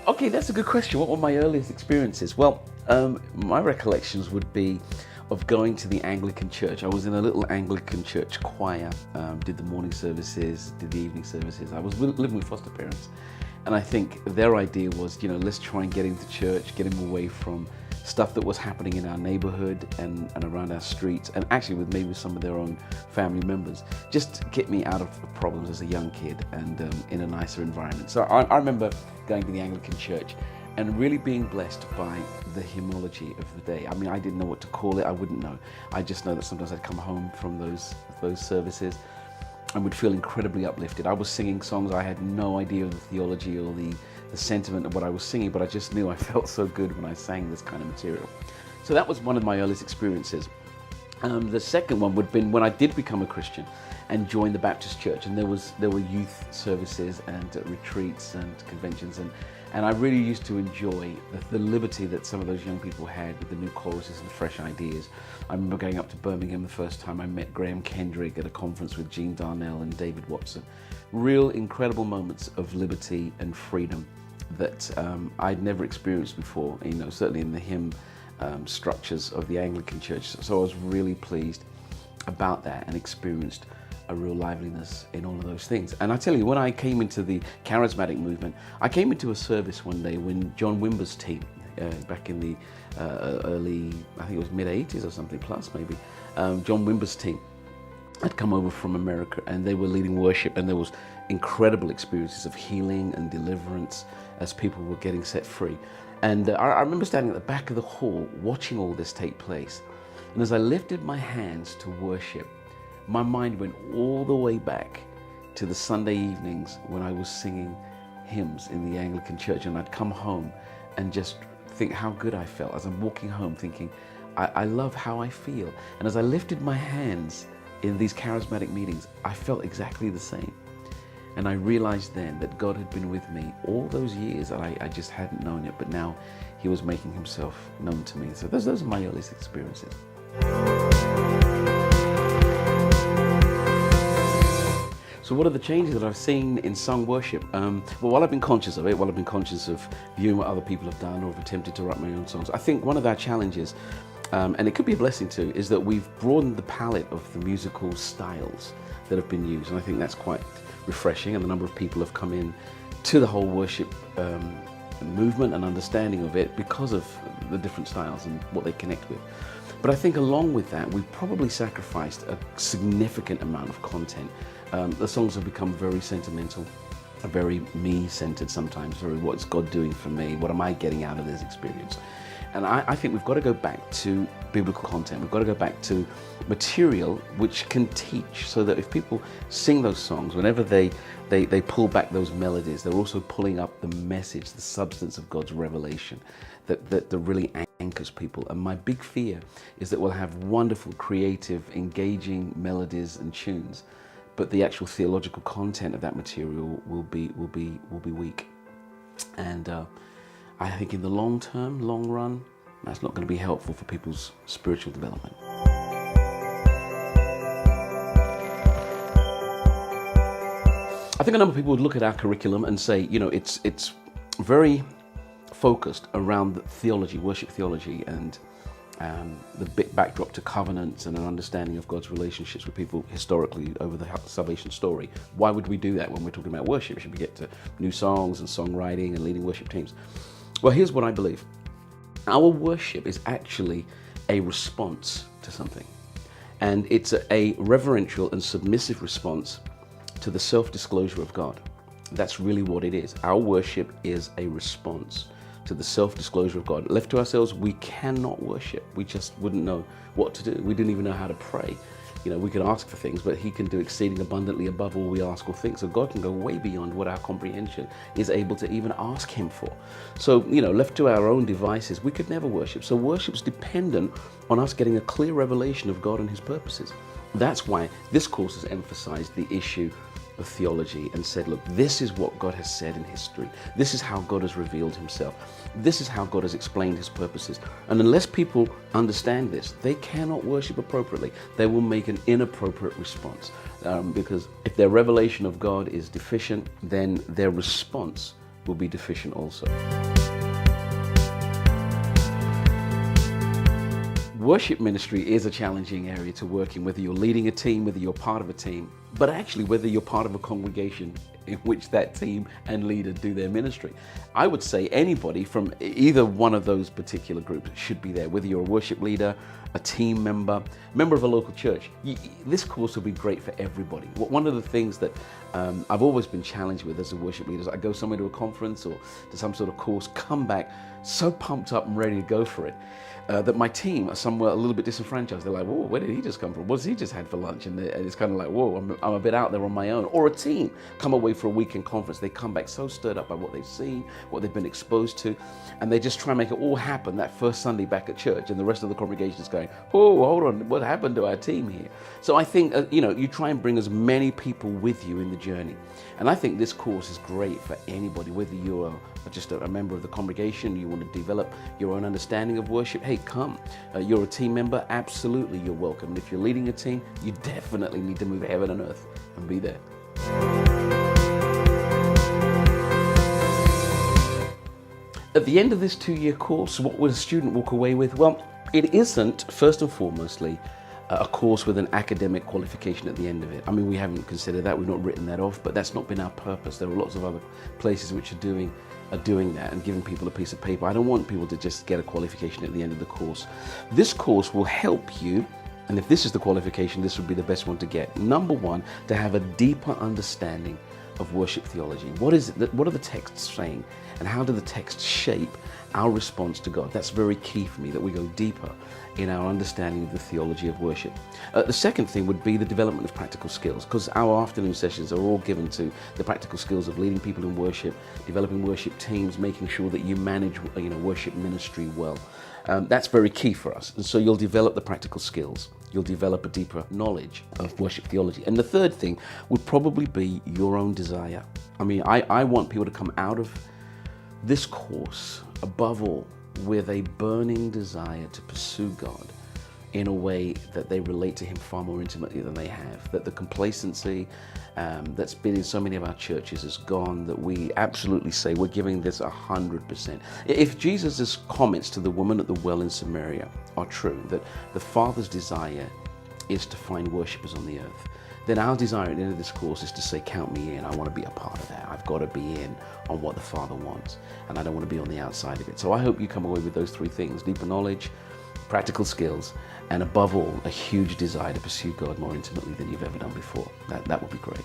Okay, that's a good question. What were my earliest experiences? Well, my recollections would be of going to the Anglican church. I was in a little Anglican church choir, did the morning services, did the evening services. I was living with foster parents, and I think their idea was, let's try and get into church, get him away from stuff that was happening in our neighborhood and around our streets, and actually with maybe some of their own family members, just to get me out of problems as a young kid and in a nicer environment. So I remember going to the Anglican church and really being blessed by the hymnology of the day. I mean, I didn't know what to call it, I wouldn't know. I just know that sometimes I'd come home from those services and would feel incredibly uplifted. I was singing songs, I had no idea of the theology or the sentiment of what I was singing, but I just knew I felt so good when I sang this kind of material. So that was one of my earliest experiences. The second one would have been when I did become a Christian and joined the Baptist church, and there were youth services and retreats and conventions, and I really used to enjoy the liberty that some of those young people had with the new choruses and fresh ideas. I remember going up to Birmingham the first time I met Graham Kendrick at a conference with Jean Darnell and David Watson. Real incredible moments of liberty and freedom that I'd never experienced before, certainly in the hymn structures of the Anglican church. So I was really pleased about that and experienced a real liveliness in all of those things. And I tell you, when I came into the charismatic movement, I came into a service one day when John Wimber's team, back in the early, I think it was mid-80s or something plus maybe, John Wimber's team had come over from America and they were leading worship, and there was incredible experiences of healing and deliverance as people were getting set free. And I remember standing at the back of the hall watching all this take place. And as I lifted my hands to worship, my mind went all the way back to the Sunday evenings when I was singing hymns in the Anglican church, and I'd come home and just think how good I felt as I'm walking home, thinking, I love how I feel. And as I lifted my hands in these charismatic meetings, I felt exactly the same. And I realized then that God had been with me all those years, and I just hadn't known it, but now He was making Himself known to me. So those are my earliest experiences. So what are the changes that I've seen in sung worship? Well, while I've been conscious of it, while I've been conscious of viewing what other people have done or have attempted to write my own songs, I think one of our challenges, and it could be a blessing too, is that we've broadened the palette of the musical styles that have been used. And I think that's quite refreshing, and the number of people have come in to the whole worship movement and understanding of it because of the different styles and what they connect with. But I think along with that, we've probably sacrificed a significant amount of content. The songs have become very sentimental, very me-centered sometimes, very what's God doing for me, what am I getting out of this experience? And I think we've got to go back to biblical content. We've got to go back to material which can teach, so that if people sing those songs, whenever they pull back those melodies, they're also pulling up the message, the substance of God's revelation that really anchors people. And my big fear is that we'll have wonderful, creative, engaging melodies and tunes, but the actual theological content of that material will be weak. And I think in the long term, long run, that's not going to be helpful for people's spiritual development. I think a number of people would look at our curriculum and say, it's very focused around the theology, worship theology, and the big backdrop to covenants and an understanding of God's relationships with people historically over the salvation story. Why would we do that when we're talking about worship? Should we get to new songs and songwriting and leading worship teams? Well, here's what I believe. Our worship is actually a response to something. And it's a reverential and submissive response to the self-disclosure of God. That's really what it is. Our worship is a response to the self-disclosure of God. Left to ourselves, we cannot worship. We just wouldn't know what to do. We didn't even know how to pray. We can ask for things, but He can do exceeding abundantly above all we ask or think. So God can go way beyond what our comprehension is able to even ask Him for. So, left to our own devices, we could never worship. So worship's dependent on us getting a clear revelation of God and His purposes. That's why this course has emphasized the issue of theology and said, look, this is what God has said in history. This is how God has revealed Himself. This is how God has explained His purposes. And unless people understand this, they cannot worship appropriately. They will make an inappropriate response. Because if their revelation of God is deficient, then their response will be deficient also. Worship ministry is a challenging area to work in, whether you're leading a team, whether you're part of a team, but actually whether you're part of a congregation in which that team and leader do their ministry. I would say anybody from either one of those particular groups should be there, whether you're a worship leader, a team member of a local church. This course will be great for everybody. One of the things that I've always been challenged with as a worship leader is I go somewhere to a conference or to some sort of course, come back so pumped up and ready to go for it, that my team are somewhere a little bit disenfranchised. They're like, whoa, where did he just come from? What's he just had for lunch? And it's kind of like, whoa, I'm a bit out there on my own. Or a team come away for a weekend conference. They come back so stirred up by what they've seen, what they've been exposed to, and they just try and make it all happen that first Sunday back at church, and the rest of the congregation is going, oh, hold on, what happened to our team here? So I think, you try and bring as many people with you in the journey. And I think this course is great for anybody, whether you're just a member of the congregation, you want to develop your own understanding of worship, hey, come. You're a team member, absolutely you're welcome. And if you're leading a team, you definitely need to move heaven and earth and be there. At the end of this 2-year course, what would a student walk away with? Well, it isn't, first and foremostly, a course with an academic qualification at the end of it. I mean, we haven't considered that, we've not written that off, but that's not been our purpose. There are lots of other places which are doing that and giving people a piece of paper. I don't want people to just get a qualification at the end of the course. This course will help you, and if this is the qualification, this would be the best one to get. Number one, to have a deeper understanding of worship theology. What are the texts saying, and how do the texts shape our response to God? That's very key for me, that we go deeper in our understanding of the theology of worship. The second thing would be the development of practical skills, because our afternoon sessions are all given to the practical skills of leading people in worship, developing worship teams, making sure that you manage worship ministry well. That's very key for us. And so you'll develop the practical skills. You'll develop a deeper knowledge of worship theology. And the third thing would probably be your own desire. I mean, I want people to come out of this course, above all, with a burning desire to pursue God in a way that they relate to Him far more intimately than they have, that the complacency that's been in so many of our churches is gone, that we absolutely say we're giving this 100%. If Jesus' comments to the woman at the well in Samaria are true, that the Father's desire is to find worshippers on the earth, then our desire at the end of this course is to say, count me in. I want to be a part of that. I've got to be in on what the Father wants, and I don't want to be on the outside of it. So I hope you come away with those three things: deeper knowledge, practical skills, and above all, a huge desire to pursue God more intimately than you've ever done before. That would be great.